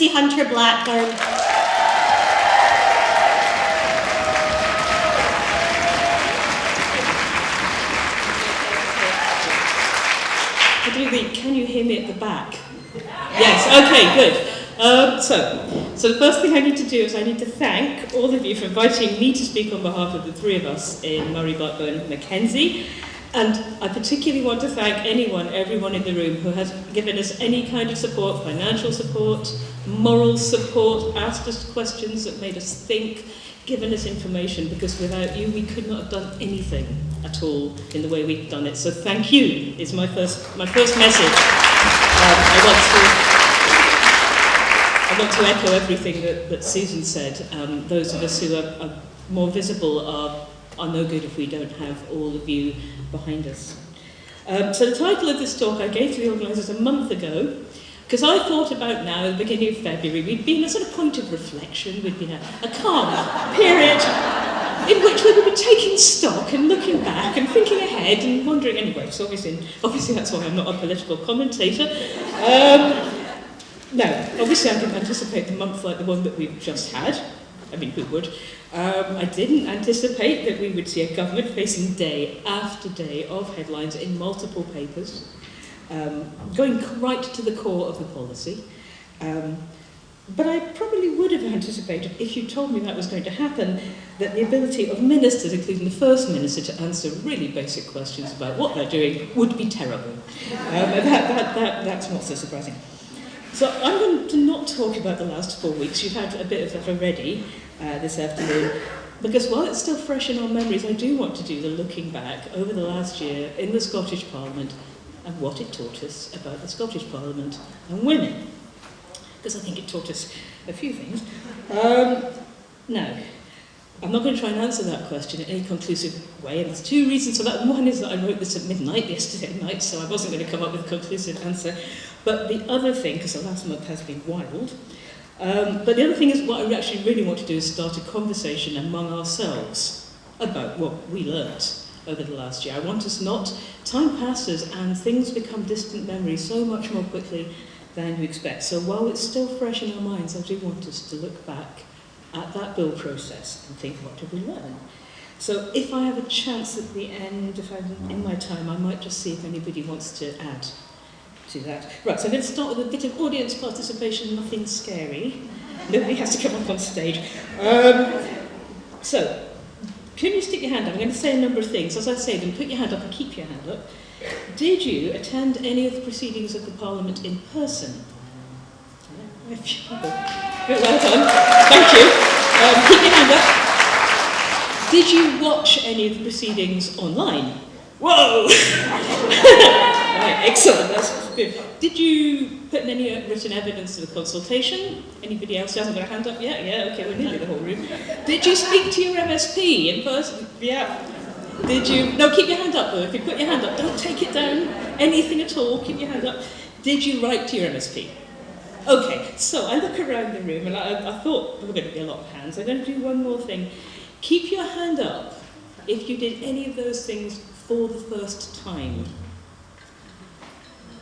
Lucy Hunter Blackburn. Can you hear me at the back? Yes, okay, good. So the first thing I need to do is I need to thank all of you for inviting me to speak on behalf of the three of us in Murray, Blackburn, Mackenzie. And I particularly want to thank everyone in the room who has given us any kind of support, financial support, moral support, asked us questions that made us think, given us information, because without you we could not have done anything at all in the way we've done it. So thank you is my first message. I want to echo everything that Susan said. Those of us who are more visible are no good if we don't have all of you behind us. So the title of this talk I gave to the organisers a month ago, because I thought about now, at the beginning of February, we'd been a sort of point of reflection, we'd been a calm period in which we would be taking stock and looking back and thinking ahead and wondering anyway. So obviously that's why I'm not a political commentator. Now, obviously I didn't anticipate the month like the one that we've just had. I mean, who would? I didn't anticipate that we would see a government facing day after day of headlines in multiple papers, going right to the core of the policy. But I probably would have anticipated, if you told me that was going to happen, that the ability of ministers, including the First Minister, to answer really basic questions about what they're doing would be terrible. That's not so surprising. So I'm going to not talk about the last 4 weeks. You've had a bit of that already this afternoon. Because while it's still fresh in our memories, I do want to do the looking back over the last year in the Scottish Parliament and what it taught us about the Scottish Parliament and women. Because I think it taught us a few things. Now, I'm not going to try and answer that question in any conclusive way, and there's two reasons for that. One is that I wrote this at midnight yesterday night, so I wasn't going to come up with a conclusive answer. But the other thing, because the last month has been wild, but the other thing is what I actually really want to do is start a conversation among ourselves about what we learnt over the last year. I want us not, time passes and things become distant memories so much more quickly than you expect. So while it's still fresh in our minds, I do want us to look back at that bill process and think, what did we learn? So if I have a chance at the end, if I'm in my time, I might just see if anybody wants to add to that. Right, so I'm going to start with a bit of audience participation, nothing scary. Nobody has to come up on stage. So, can you stick your hand up? I'm going to say a number of things. As I say them, put your hand up and keep your hand up. Did you attend any of the proceedings of the Parliament in person? A few people. Good, well done. Thank you. Keep your hand up. Did you watch any of the proceedings online? Whoa! Right, excellent. That's good. Did you put in any written evidence to the consultation? Anybody else hasn't got a hand up yet? Yeah, okay, we're nearly the whole room. Did you speak to your MSP in person? Yeah. Did you? No, keep your hand up though. If you put your hand up, don't take it down. Anything at all, keep your hand up. Did you write to your MSP? Okay, so I look around the room and I thought there were going to be a lot of hands. I'm going to do one more thing. Keep your hand up if you did any of those things for the first time.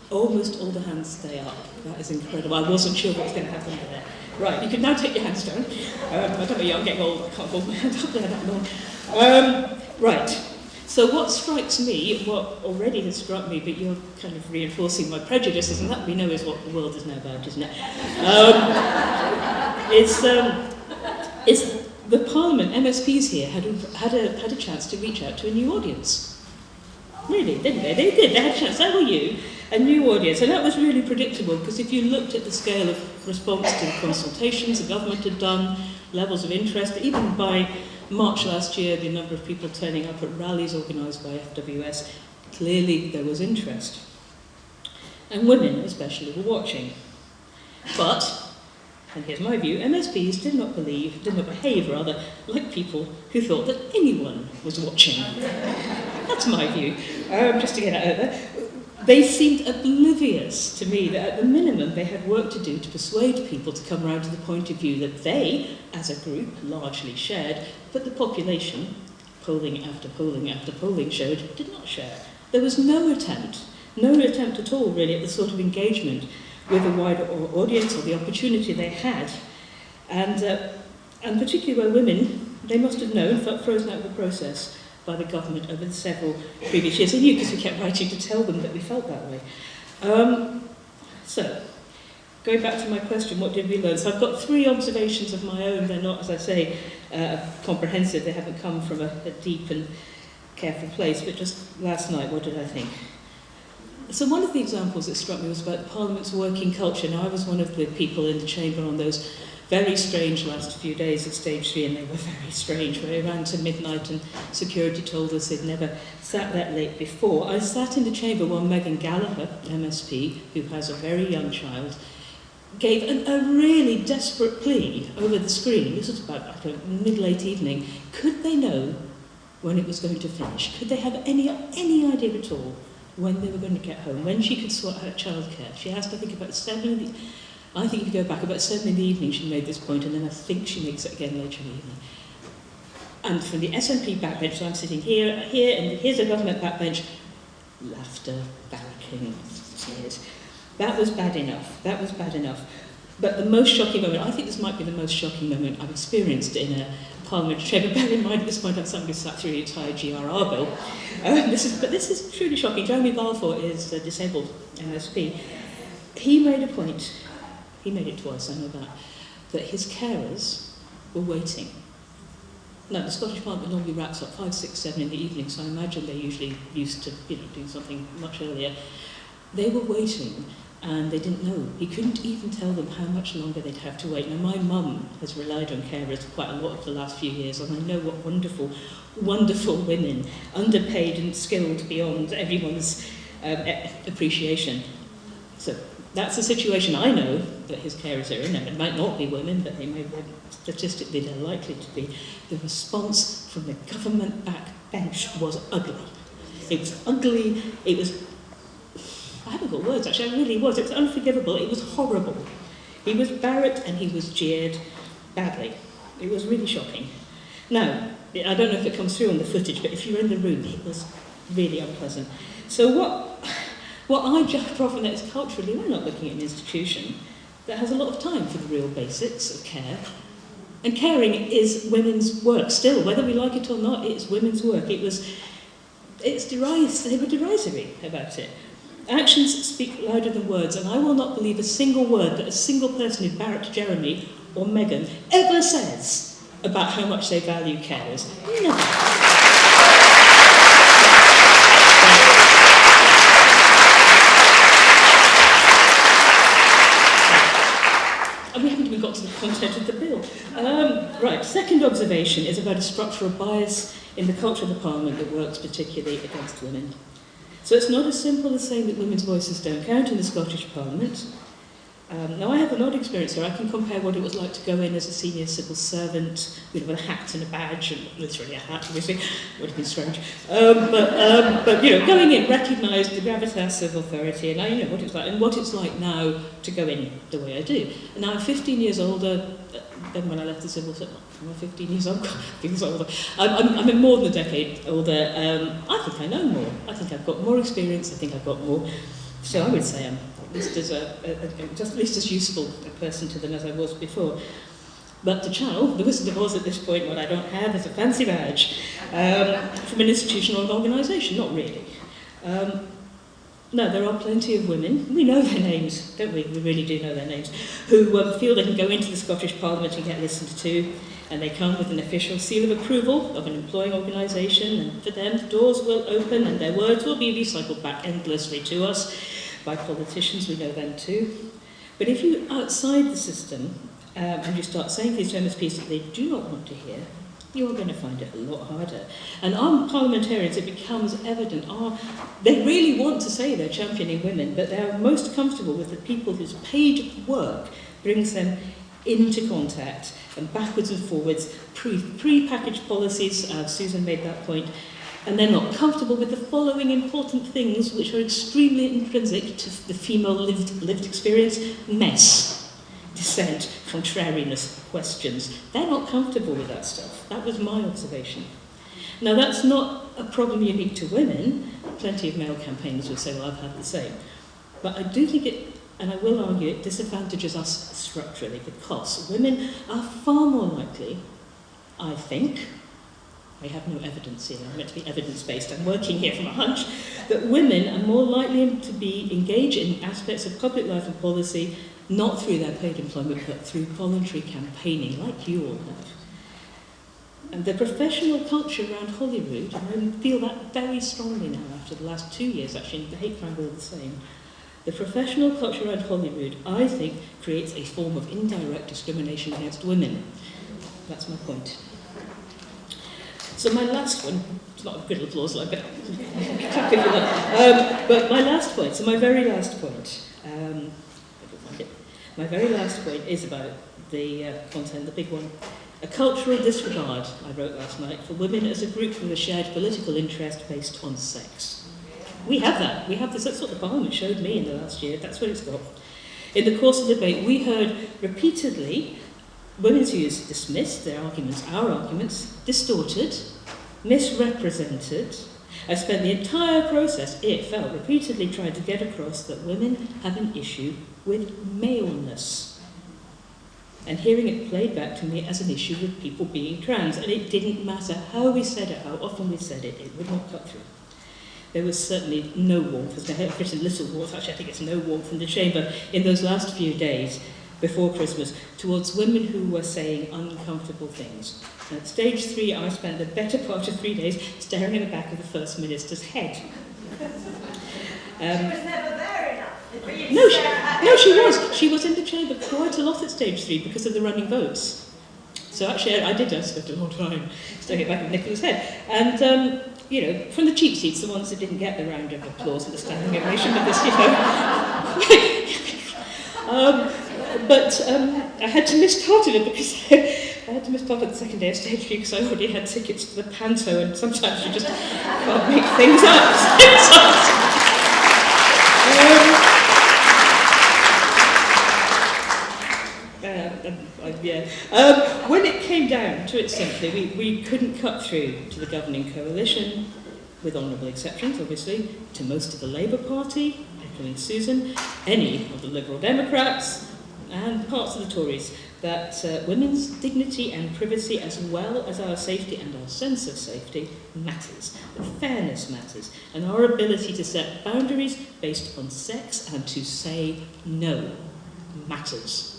Almost all the hands stay up. That is incredible. I wasn't sure what was going to happen there. Right, you can now take your hands down. I don't know, I'm getting old, I can't hold my hand up there that long. Right, so what strikes me, what already has struck me, but you're kind of reinforcing my prejudices, and that we know is what the world is now about, isn't it? It's the Parliament, MSPs here, had a chance to reach out to a new audience. Really, didn't they? They did, they had a chance, so were you. A new audience, and that was really predictable, because if you looked at the scale of response to the consultations the government had done, levels of interest, even by March last year, the number of people turning up at rallies organised by FWS, clearly there was interest. And women especially were watching. But, and here's my view, MSPs did not behave like people who thought that anyone was watching. That's my view, just to get it out there. They seemed oblivious to me that at the minimum they had work to do to persuade people to come round to the point of view that they, as a group, largely shared, but the population, polling after polling after polling showed, did not share. There was no attempt at all really at the sort of engagement with a wider audience, or the opportunity they had. And particularly where women, they must have known, felt frozen out of the process by the government over the several previous years. They knew because we kept writing to tell them that we felt that way. So, going back to my question, what did we learn? So I've got 3 observations of my own. They're not, as I say, comprehensive. They haven't come from a deep and careful place, but just last night, what did I think? So one of the examples that struck me was about Parliament's working culture. Now, I was one of the people in the chamber on those very strange last few days of stage 3, and they were very strange. We ran to midnight and security told us they'd never sat that late before. I sat in the chamber while Megan Gallagher, MSP, who has a very young child, gave a really desperate plea over the screen. This was about, I don't know, mid-late evening. Could they know when it was going to finish? Could they have any idea at all when they were going to get home, when she could sort out childcare? She asked, I think, about 7 I think if you go back, about 7 in the evening she made this point, and then I think she makes it again later in the evening. And from the SNP backbench, so I'm sitting here, and here's a government backbench, laughter, barracking, tears. That was bad enough. That was bad enough. But the most shocking moment, I think this might be the most shocking moment I've experienced in a parliamentary chamber. Bear in mind, at this point, I've somebody sat through the entire GRR bill. But this is truly shocking. Jeremy Balfour is a disabled MSP. He made a point, he made it twice, I know that his carers were waiting. Now, the Scottish Parliament normally wraps up 5, 6, 7 in the evening, so I imagine they're usually used to doing something much earlier. They were waiting, and they didn't know. He couldn't even tell them how much longer they'd have to wait. Now, my mum has relied on carers quite a lot for the last few years, and I know what wonderful, wonderful women, underpaid and skilled beyond everyone's appreciation. So that's the situation I know that his carers are in, and it might not be women, but they may, statistically they're likely to be. The response from the government backbench was ugly. It was ugly, it was, I haven't got words actually, it really was. It was unforgivable, it was horrible. He was barracked and he was jeered badly. It was really shocking. Now, I don't know if it comes through on the footage, but if you're in the room, it was really unpleasant. So what I judge from that is culturally, we're not looking at an institution that has a lot of time for the real basics of care. And caring is women's work still, whether we like it or not, it's women's work. They were derisory about it. Actions speak louder than words, and I will not believe a single word that a single person who barracked Jeremy or Megan ever says about how much they value carers. Never. And we haven't even got to the content of the bill. Right, second observation is about a structural bias in the culture of the Parliament that works particularly against women. So it's not as simple as saying that women's voices don't count in the Scottish Parliament. Now I have an odd experience here. I can compare what it was like to go in as a senior civil servant, with a hat and a badge, and literally a hat, obviously, would have been strange. But going in, recognised the gravitas of authority, and I know what it's like, and what it's like now to go in the way I do. And now I'm 15 years older than when I left the civil service. I'm 15 years old. I'm more than a decade older. I think I know more. I think I've got more experience. I think I've got more. So I would say I'm at least as useful a person to them as I was before. But the channel, the Wizard of Oz at this point, what I don't have is a fancy badge from an institution or an organisation. Not really. No, there are plenty of women, we know their names, don't we? We really do know their names, who feel they can go into the Scottish Parliament and get listened to, and they come with an official seal of approval of an employing organisation, and for them the doors will open and their words will be recycled back endlessly to us by politicians, we know them too. But if you're outside the system and you start saying these to MSPs that they do not want to hear, you're going to find it a lot harder. And our parliamentarians, it becomes evident, they really want to say they're championing women, but they're most comfortable with the people whose paid work brings them into contact and backwards and forwards, pre-packaged policies, Susan made that point, and they're not comfortable with the following important things which are extremely intrinsic to the female lived experience: mess, dissent, contrariness, questions. They're not comfortable with that stuff. That was my observation. Now, that's not a problem unique to women. Plenty of male campaigners would say, well, I've had the same. But I do think and I will argue it disadvantages us structurally because women are far more likely, I think, I have no evidence here, I'm meant to be evidence-based, I'm working here from a hunch, that women are more likely to be engaged in aspects of public life and policy, not through their paid employment, but through voluntary campaigning, like you all have. And the professional culture around Holyrood, and I feel that very strongly now after the last 2 years, actually, the hate crime were all the same. The professional culture around Holyrood, I think, creates a form of indirect discrimination against women. That's my point. So my last one, it's not a good applause like that, but my last point, so my very last point, my very last point is about the content, the big one. A cultural disregard, I wrote last night, for women as a group with a shared political interest based on sex. We have that. We have this. That's what the Parliament showed me in the last year. That's what it's got. In the course of the debate, we heard repeatedly women's views dismissed, their arguments, our arguments, distorted, misrepresented. I spent the entire process, it felt, repeatedly trying to get across that women have an issue with maleness. And hearing it played back to me as an issue with people being trans. And it didn't matter how we said it, how often we said it, it would not cut through. There was certainly no warmth, as I have written little warmth, actually I think it's no warmth in the chamber, in those last few days before Christmas, towards women who were saying uncomfortable things. And at stage 3, I spent the better part of 3 days staring at the back of the First Minister's head. She was never there enough. No, she was. She was in the chamber quite a lot at stage 3 because of the running votes. So actually, I did spend a long time staring at the back of Nicola's head. And, you know, from the cheap seats, the ones that didn't get the round of applause and the standing ovation of this, you know. But I had to miss part of it because I had to miss part of the second day of stage 3 because I already had tickets to the panto, and sometimes you just can't make things up. When it came down to it simply, we couldn't cut through to the governing coalition, with honourable exceptions, obviously, to most of the Labour Party, echoing Susan, any of the Liberal Democrats, and parts of the Tories, that women's dignity and privacy, as well as our safety and our sense of safety, matters. That fairness matters, and our ability to set boundaries based on sex and to say no matters.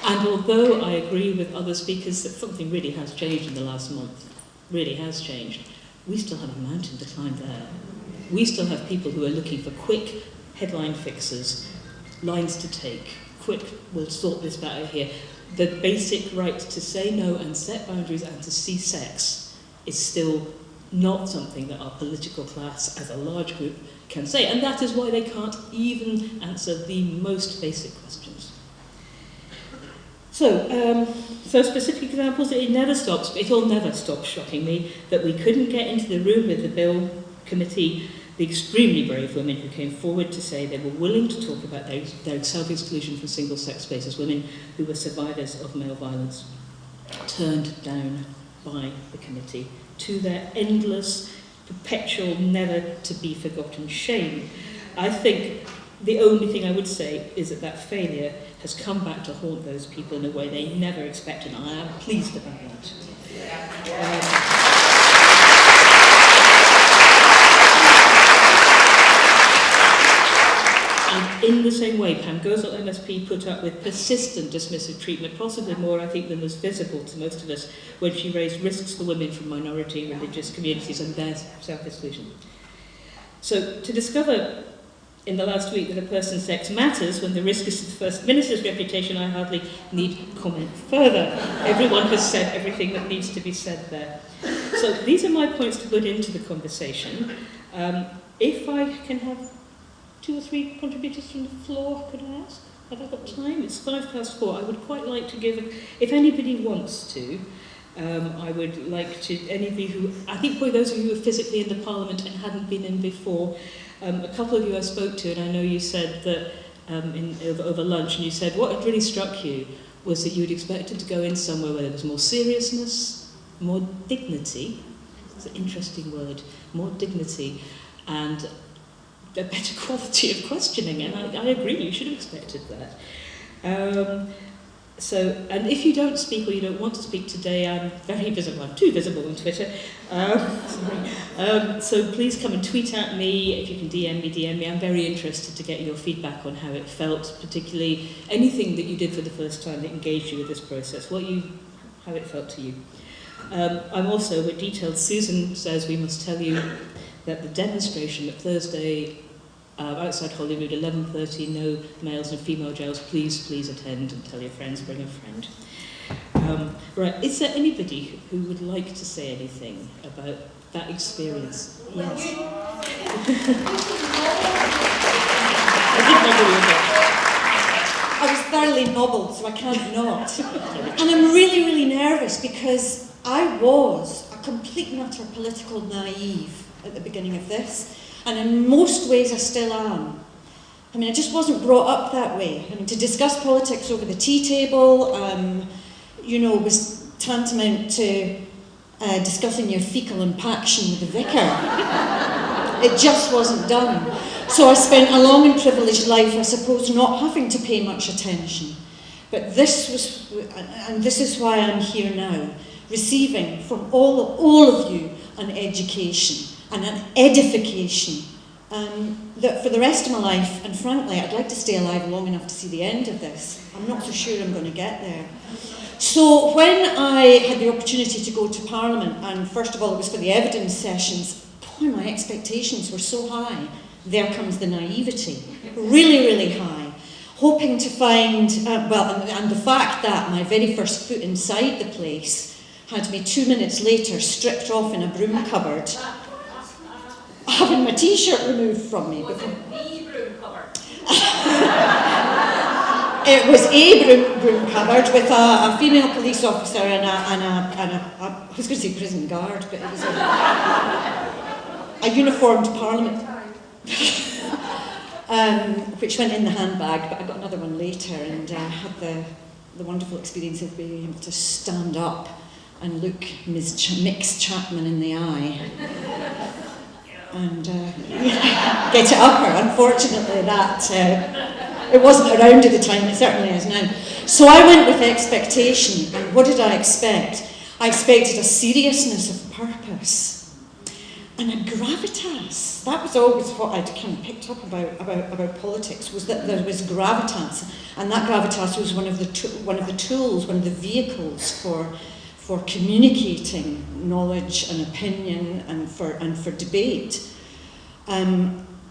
And although I agree with other speakers that something really has changed in the last month, really has changed, we still have a mountain to climb there. We still have people who are looking for quick headline fixes, lines to take, quick, we'll sort this out here. The basic right to say no and set boundaries and to see sex is still not something that our political class as a large group can say, and that is why they can't even answer the most basic questions. So specific examples, it all never stops shocking me that we couldn't get into the room with the Bill Committee, the extremely brave women who came forward to say they were willing to talk about their self-exclusion from single-sex spaces, women who were survivors of male violence, turned down by the committee to their endless, perpetual, never-to-be-forgotten shame. I think the only thing I would say is that failure has come back to haunt those people in a way they never expected, and I am pleased about that. And in the same way, Pam Gozal MSP put up with persistent dismissive treatment, possibly more, I think, than was visible to most of us when she raised risks for women from minority religious communities and their self-exclusion. So to discover in the last week that a person's sex matters when the risk is to the First Minister's reputation, I hardly need comment further. Everyone has said everything that needs to be said there. So these are my points to put into the conversation. If I can have 2 or 3 contributors from the floor, could I ask? Have I got time? It's 4:05. I would quite like to give, if anybody wants to, I would like to, any of you who, I think probably those of you who were physically in the Parliament and hadn't been in before, a couple of you I spoke to, and I know you said that over lunch, and you said what had really struck you was that you had expected to go in somewhere where there was more seriousness, more dignity, it's an interesting word, more dignity, and a better quality of questioning, and I agree, you should have expected that. And if you don't speak or you don't want to speak today, I'm very visible. I'm too visible on Twitter. So please come and tweet at me. If you can DM me. I'm very interested to get your feedback on how it felt, particularly anything that you did for the first time that engaged you with this process, how it felt to you. I'm also, with detailed, Susan says we must tell you that the demonstration at Thursday outside Holyrood, 11:30, no males and female jails, please attend and tell your friends, bring a friend. Right, is there anybody who would like to say anything about that experience? Yes. I did remember you were. I was thoroughly nobbled, so I can't not. And I'm really, really nervous because I was a complete and utter political naive at the beginning of this. And in most ways I still am. I mean, I just wasn't brought up that way. I mean, to discuss politics over the tea table, was tantamount to discussing your fecal impaction with the vicar. It just wasn't done. So I spent a long and privileged life, I suppose, not having to pay much attention. But this is why I'm here now, receiving from all of you an education and an edification that for the rest of my life, and frankly, I'd like to stay alive long enough to see the end of this. I'm not so sure I'm going to get there. So when I had the opportunity to go to Parliament, and first of all it was for the evidence sessions, boy, my expectations were so high. There comes the naivety, really, really high. Hoping to find, and the fact that my very first foot inside the place had me 2 minutes later stripped off in a broom cupboard, having my t-shirt removed from me. Was it the broom cupboard? It was a broom cupboard with a female police officer and I was going to say prison guard, but it was a uniformed Parliament, which went in the handbag, but I got another one later, and I had the wonderful experience of being able to stand up and look Ms. Mix Chapman in the eye. And get it up her. Unfortunately, it wasn't around at the time, it certainly is now. So I went with expectation, and what did I expect? I expected a seriousness of purpose and a gravitas. That was always what I'd kind of picked up about politics, was that there was gravitas, and that gravitas was one of the tools, one of the vehicles for communicating knowledge and opinion and for debate.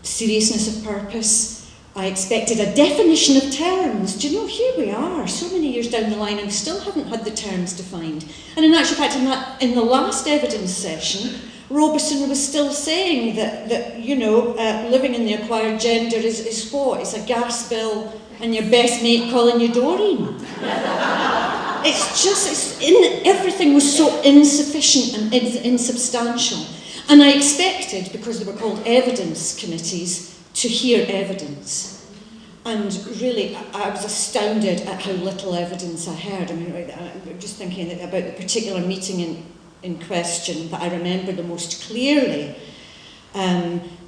Seriousness of purpose. I expected a definition of terms. Do you know, here we are, so many years down the line, and we still haven't had the terms defined. And in actual fact, in the last evidence session, Robeson was still saying that living in the acquired gender is what? It's a gas bill and your best mate calling you Doreen. Everything was so insufficient and insubstantial. And I expected, because they were called evidence committees, to hear evidence. And really, I was astounded at how little evidence I heard. I mean, I'm just thinking about the particular meeting in question that I remember the most clearly.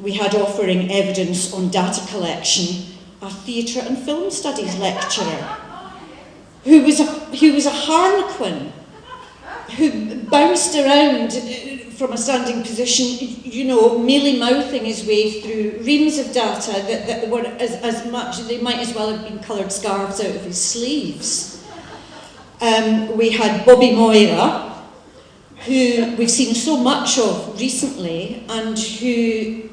We had offering evidence on data collection a theatre and film studies lecturer who was a harlequin, who bounced around from a standing position, mealy-mouthing his way through reams of data that were as much, they might as well have been coloured scarves out of his sleeves. We had Bobby Moira, who we've seen so much of recently, and who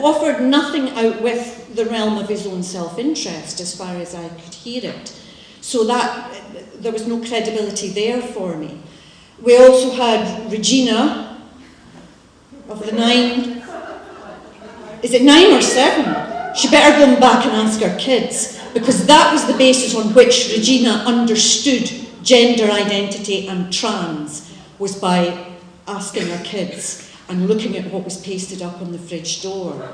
offered nothing out with the realm of his own self-interest, as far as I could hear it. So that there was no credibility there for me. We also had Regina of the 9. Is it 9 or 7? She better go back and ask her kids, because that was the basis on which Regina understood gender identity and trans, was by asking her kids and looking at what was pasted up on the fridge door.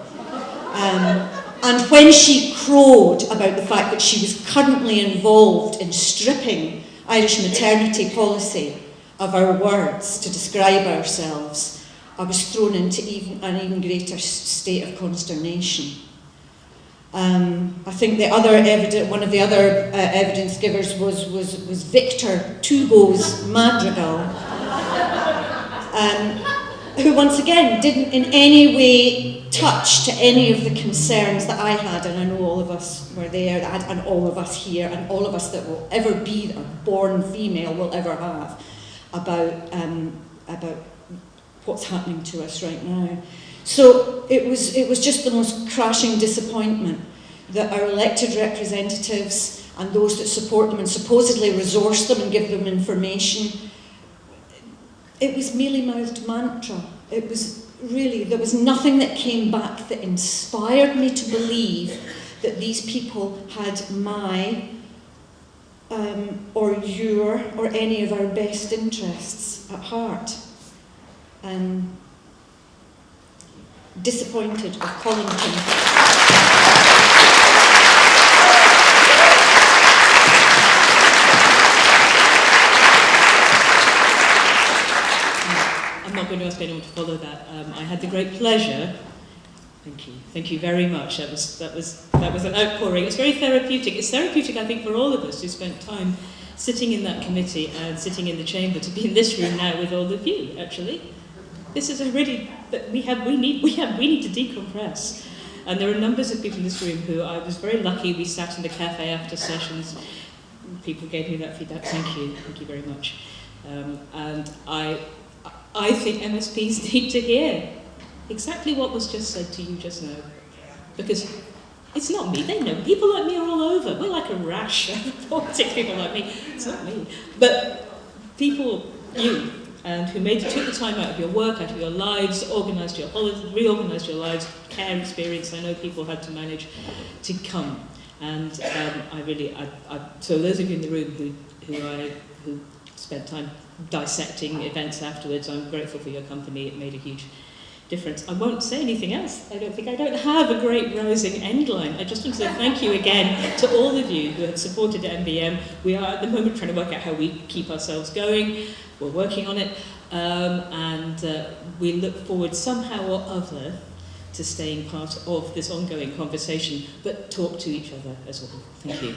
And when she crowed about the fact that she was currently involved in stripping Irish maternity policy of our words to describe ourselves, I was thrown into an even greater state of consternation. I think one of the other evidence givers was Victor Hugo's Madrigal, who once again didn't in any way touch to any of the concerns that I had, and I know all of us were there, and all of us here, and all of us that will ever be, or born female will ever have, about what's happening to us right now. So it was just the most crashing disappointment that our elected representatives and those that support them and supposedly resource them and give them information, it was mealy-mouthed mantra. It was really, there was nothing that came back that inspired me to believe that these people had my or your or any of our best interests at heart. Disappointed with Collington. I'm not going to ask anyone to follow that. I had the great pleasure. Thank you very much. That was an outpouring. It's very therapeutic. It's therapeutic, I think, for all of us who spent time sitting in that committee and sitting in the chamber to be in this room now with all of you. Actually, this is a really that we need to decompress. And there are numbers of people in this room who I was very lucky. We sat in the cafe after sessions. People gave me that feedback. Thank you very much. And I think MSPs need to hear exactly what was just said to you just now, because it's not me. They know people like me are all over. We're like a rash of politics. People like me. It's not me, but people, you. And who took the time out of your work, out of your lives, organised your holidays, reorganised your lives, care experience. I know people had to manage to come, and so those of you in the room who spent time dissecting events afterwards, I'm grateful for your company. It made a huge difference. I won't say anything else. I don't have a great rousing end line. I just want to say thank you again to all of you who have supported MBM. We are at the moment trying to work out how we keep ourselves going. We're working on it, and we look forward somehow or other to staying part of this ongoing conversation, but talk to each other as well. Thank you.